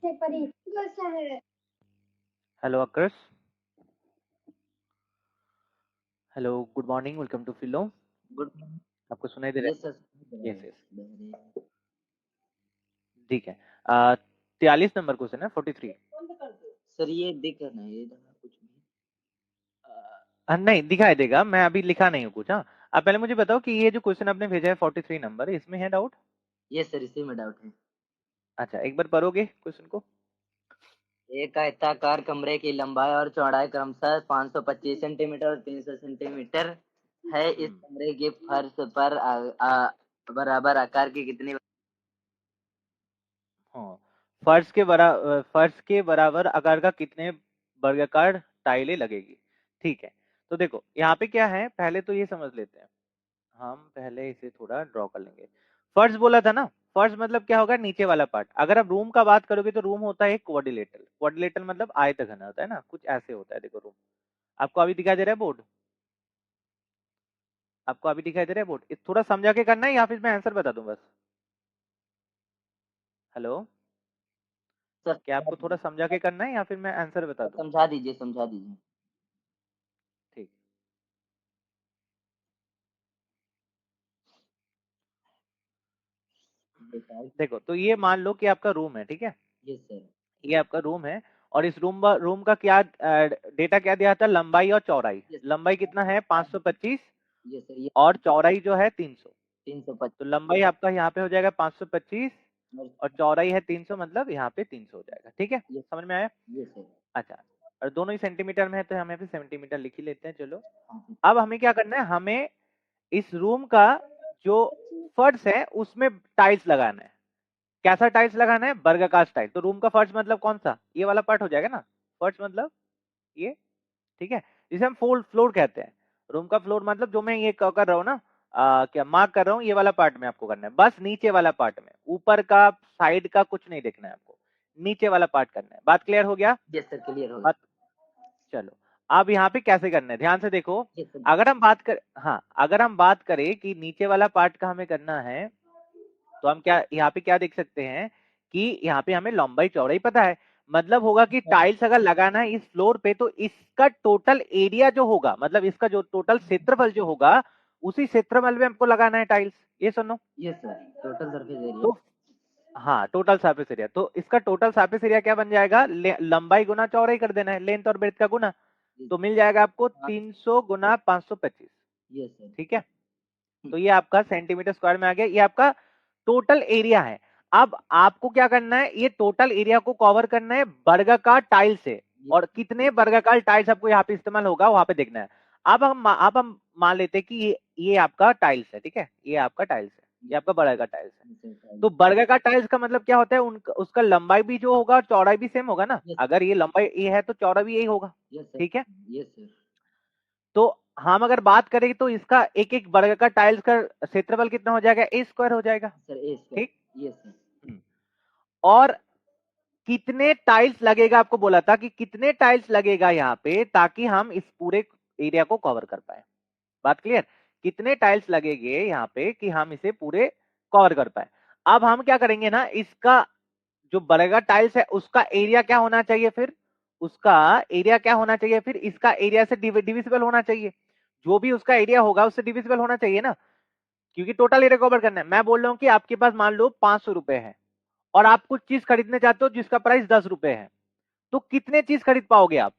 Hello Aakarsh, hello, good morning, welcome to Filo. Good morning. आपको सुनाई दे रहा यस सर। है? यस यस, ठीक है। 43 नंबर क्वेश्चन है, 43। सर ये दिख नहीं रहा कुछ भी। नहीं दिखाई देगा, मैं अभी लिखा नहीं हूँ कुछ। हाँ, आप पहले मुझे बताओ कि ये जो क्वेश्चन आपने भेजा है 43 नंबर, इसमें है डाउट? यस सर, इसी में डाउट है। अच्छा, एक बार पढ़ोगे क्वेश्चन को? एक आयताकार कमरे की लंबाई और चौड़ाई क्रमशः 525 सेंटीमीटर और 300 सेंटीमीटर है। इस कमरे के फर्श पर बराबर आकार की कितनी हाँ, फर्श के बराबर आकार का कितने वर्गाकार टाइलें लगेगी? ठीक है, तो देखो यहाँ पे क्या है, पहले तो ये समझ लेते हैं। हम पहले इसे थोड़ा ड्रॉ कर लेंगे। फर्श बोला था ना, फर्श मतलब क्या होगा? नीचे वाला पार्ट। अगर आप रूम का बात करोगे तो रूम होता है क्वाड्रिलेटरल। क्वाड्रिलेटरल मतलब आयत घन होता है ना, कुछ ऐसे होता है। देखो रूम आपको अभी दिखाई दे रहा है बोर्ड? आपको अभी दिखाई दे रहा है बोर्ड? थोड़ा समझा के करना है या फिर मैं आंसर बता दूं बस? Hello, sir? क्या आपको थोड़ा समझा के करना है या फिर मैं आंसर बता दूं? समझा दीजिए, समझा दीजिए। ठीक, देखो तो ये मान लो कि आपका रूम है, ठीक है? Yes sir. ये आपका रूम है और इस रूम का क्या डेटा क्या दिया था? लंबाई और चौड़ाई। यस लंबाई कितना है? 525 यस सर। ये और चौड़ाई जो है 300। 325 तो लंबाई आपका यहाँ पे हो जाएगा 525 और और चौड़ाई है 300, मतलब यहाँ पे 300 हो जाएगा। ठीक है, यस समझ में आया? Yes sir. अच्छा, और दोनों ही सेंटीमीटर में है तो हम यहाँ पे सेंटीमीटर लिख ही लेते हैं। चलो, हाँ सर। अब हमें क्या करना है? हमें इस रूम का जो फर्श है उसमें टाइल्स लगाना है। कैसा टाइल्स लगाना है? वर्गाकार टाइल्स। तो रूम का फर्श मतलब कौन सा? ये वाला पार्ट हो जाएगा ना। फर्श मतलब ये, ठीक है, जिसे हम फ्लोर कहते हैं। रूम का फ्लोर मतलब जो मैं ये कर रहा हूँ ना, क्या मार्क कर रहा हूँ, ये वाला पार्ट में आपको करना है, बस नीचे वाला पार्ट में। ऊपर का साइड का कुछ नहीं देखना है आपको, नीचे वाला पार्ट करना है। बात क्लियर हो गया? यस सर, क्लियर हो गया। बात, चलो, अब यहाँ पे कैसे करना है ध्यान से देखो। Yes sir. अगर हम बात कर हाँ, अगर हम बात करें कि नीचे वाला पार्ट का हमें करना है, तो हम क्या यहाँ पे क्या देख सकते हैं कि यहाँ पे हमें लंबाई चौड़ाई पता है। मतलब होगा कि टाइल्स अगर लगाना है इस फ्लोर पे तो इसका टोटल एरिया जो होगा, मतलब इसका जो टोटल क्षेत्रफल जो होगा, उसी क्षेत्रफल में हमको लगाना है टाइल्स। ये सुनो, yes sir, total surface area. तो हाँ, टोटल सरफेस एरिया। तो इसका टोटल सरफेस एरिया क्या बन जाएगा? लंबाई गुना चौड़ाई कर देना है, लेंथ और ब्रेथ का गुना। तो मिल जाएगा आपको 300 गुना 525। Yes sir. ठीक है, तो ये आपका सेंटीमीटर स्क्वायर में आ गया। ये आपका टोटल एरिया है। अब आपको क्या करना है? ये टोटल एरिया को कवर करना है वर्गाकार टाइल से, और कितने वर्गाकार टाइल्स आपको यहाँ पे इस्तेमाल होगा वहां पे देखना है। अब हम मान लेते हैं कि ये आपका टाइल्स है, ठीक है? ये आपका टाइल्स है, ये आपका वर्गाकार टाइल्स है। तो वर्गाकार टाइल्स का मतलब क्या होता है? उसका लंबाई भी जो होगा चौड़ाई भी सेम होगा ना। यस अगर ये लंबाई ए है तो चौड़ा भी यही होगा। Yes sir. ठीक है, यस सर। तो हम अगर बात करें तो इसका एक एक वर्ग का टाइल्स का क्षेत्रफल कितना हो जाएगा? ए स्क्वायर हो जाएगा। सर ए स्क्वायर। ठीक, यस सर। और कितने टाइल्स लगेगा? आपको बोला था कि कितने टाइल्स लगेगा यहाँ पे ताकि हम इस पूरे एरिया को कवर कर पाए। बात क्लियर? कितने टाइल्स लगेंगे यहाँ पे कि हम इसे पूरे कवर कर पाए। अब हम क्या करेंगे ना, इसका जो बड़ेगा टाइल्स है उसका एरिया क्या होना चाहिए फिर? उसका एरिया क्या होना चाहिए फिर? इसका एरिया से डिविजिबल होना चाहिए। जो भी उसका एरिया होगा उससे डिविजिबल होना चाहिए ना, क्योंकि टोटल एरिया कवर करना है। मैं बोल रहा हूं कि आपके पास मान लो 500 रुपए है और आप कुछ चीज खरीदने चाहते हो जिसका प्राइस 10 रुपए है, तो कितने चीज खरीद पाओगे आप?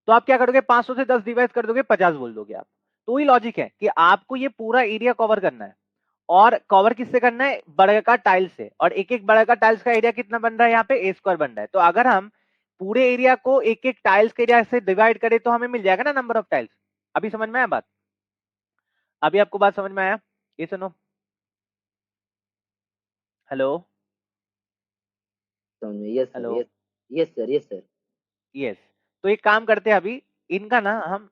तो आप क्या करोगे? 500 से 10 डिवाइड कर दोगे, 50 बोल दोगे आप। तो वही लॉजिक है कि आपको ये पूरा एरिया कवर करना है, और कवर किससे करना है? वर्गाकार टाइल्स से। और एक एक वर्गाकार टाइल्स का एरिया कितना बन रहा है? यहाँ पे ए स्क्वायर बन रहा है। तो अगर हम पूरे एरिया को एक एक टाइल्स के एरिया से डिवाइड करें तो हमें मिल जाएगा ना नंबर ऑफ टाइल्स। अभी समझ में आया बात? अभी आपको बात समझ में आया? ये सुनो, हेलो, समझ में। Yes sir. Hello, yes yes sir. Yes sir. Yes. तो एक काम करते हैं, अभी इनका ना हम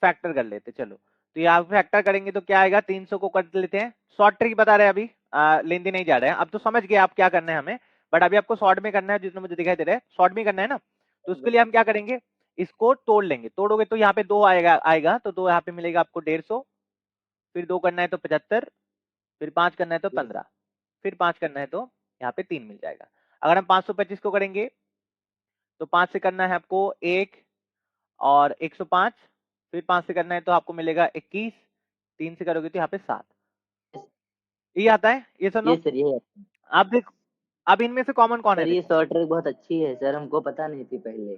फैक्टर कर लेते। चलो, तो ये आप फैक्टर करेंगे तो क्या आएगा? 300 को कर लेते हैं। शॉर्ट ट्रिक बता रहे हैं अभी, लेंदी नहीं जा रहे हैं। अब तो समझ गए आप क्या करना है हमें, बट अभी आपको शॉर्ट में करना है, जिसमें मुझे दिखाई दे रहा है शॉर्ट में करना है ना। तो उसके लिए हम क्या करेंगे? इसको तोड़ लेंगे। तोड़ोगे तो यहाँ पे 2 आएगा तो 2 यहाँ पे मिलेगा आपको 150, फिर 2 करना है तो 75, फिर 5 करना है तो यस 15, फिर 5 करना है तो यहाँ पे 3 मिल जाएगा। अगर हम 525 को करेंगे तो 5 से करना है आपको 1 और 105, फिर 5 से करना है तो आपको मिलेगा 21, 3 से करोगे तो यहाँ पे 7। ये आता है, ये ये सुनो। सर ये आप देखो, अब इनमें से कॉमन कौन है, सर ये देखो। शॉर्ट ट्रिक बहुत अच्छी है सर, हमको पता नहीं थी पहले।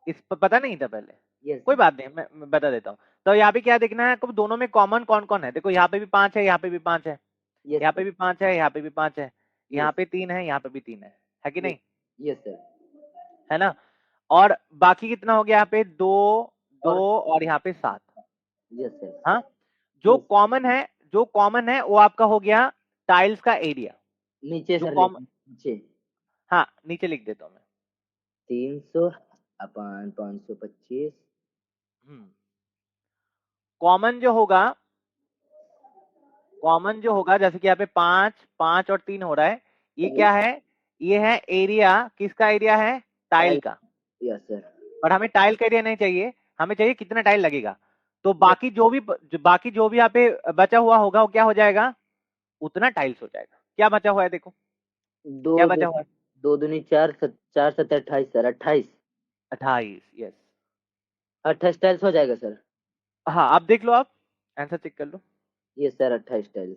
इस पर पता नहीं था पहले, ये कोई सर। बात नहीं, मैं बता देता हूँ। तो यहाँ पे क्या देखना है आपको, दोनों में कॉमन कौन कौन है। देखो यहाँ पे भी 5 है, यहाँ पे भी 5 है, ये यहाँ पे सर। भी 5 है, यहाँ पे भी 5 है, ये यहाँ पे 3 है, यहाँ पे भी 3 है कि ये नहीं, ये सर। है ना। और बाकी कितना हो गया, यहाँ पे 2, 2 और और यहाँ पे 7। ये सर। हाँ, जो ये कॉमन है, जो कॉमन है वो आपका हो गया टाइल्स का एरिया। नीचे जो सर कॉमन, नीचे। हाँ नीचे लिख देता हूँ मैं। 300 अपान 525। कॉमन जो होगा, कॉमन जो होगा, जैसे कि यहाँ पे 5, 5 और 3 हो रहा है, ये क्या है, ये है एरिया, किसका एरिया है, टाइल का। Yes sir. और हमें टाइल का एरिया नहीं चाहिए, हमें चाहिए कितना टाइल लगेगा। तो यस। बाकी जो भी यहाँ पे बचा हुआ होगा वो क्या हो जाएगा, उतना टाइल्स हो जाएगा। क्या बचा हुआ है देखो, दो क्या दो बचा हुआ है, दो दूनी चार, 4 7 28 सर, 28। 28, यस। 28 टाइल्स हो जाएगा सर। हाँ आप देख लो, आप आंसर चेक कर लो। ये सर 28 टाइल्स।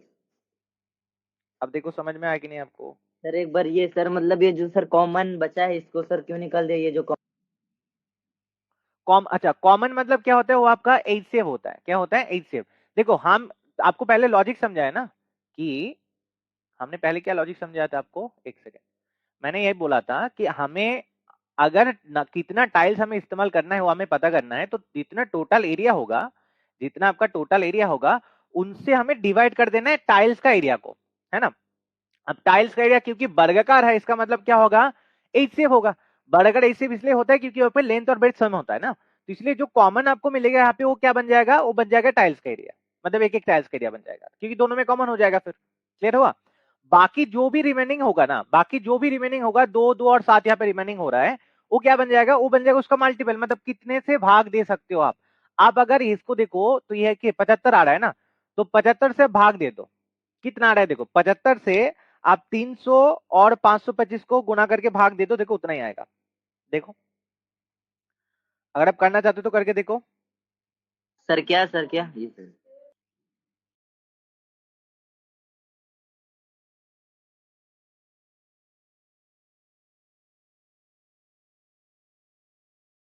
अब देखो समझ में आया कि नहीं आपको। सर एक बार ये सर, मतलब ये जो सर कॉमन बचा है इसको सर क्यों निकाल दिया, ये जो अच्छा, कॉमन मतलब क्या होता है, वो आपका एच सेव होता है। क्या होता है, एच सेव। देखो हम आपको पहले लॉजिक समझाया ना, कि हमने पहले क्या लॉजिक समझाया था आपको, एक सेकेंड। मैंने यही बोला था कि हमें अगर कितना टाइल्स हमें इस्तेमाल करना है वो हमें पता करना है, तो जितना टोटल एरिया होगा, जितना आपका टोटल एरिया होगा, उनसे हमें डिवाइड कर देना है टाइल्स का एरिया को, है ना। अब टाइल्स का एरिया क्योंकि वर्गाकार है, इसका मतलब क्या होगा, एच सेव होगा। वर्गाकार एच सेव इसलिए होता है क्योंकि वहां पे लेंथ और ब्रेड्थ सम होता है ना। तो इसलिए जो कॉमन आपको मिलेगा यहाँ पे वो क्या बन जाएगा, वो बन जाएगा टाइल्स का एरिया। मतलब एक एक टाइल्स का एरिया बन जाएगा, क्योंकि दोनों में कॉमन हो जाएगा। फिर क्लियर हुआ। बाकी जो भी रिमेनिंग होगा ना, बाकी जो भी रिमेनिंग होगा, 2, 2 और 7 यहाँ पे रिमेनिंग हो रहा है, वो क्या बन जाएगा, वो बन जाएगा उसका मल्टीपल। मतलब कितने से भाग दे सकते हो आप। आप अगर इसको देखो तो ये है कि 75 आ रहा है ना, तो 75 से भाग दे दो, कितना आ रहा है देखो, 75 से आप 300 और 525 को गुना करके भाग दे दो, देखो उतना ही आएगा। देखो, अगर आप करना चाहते हो तो करके देखो। सर क्या, सर क्या ये सर।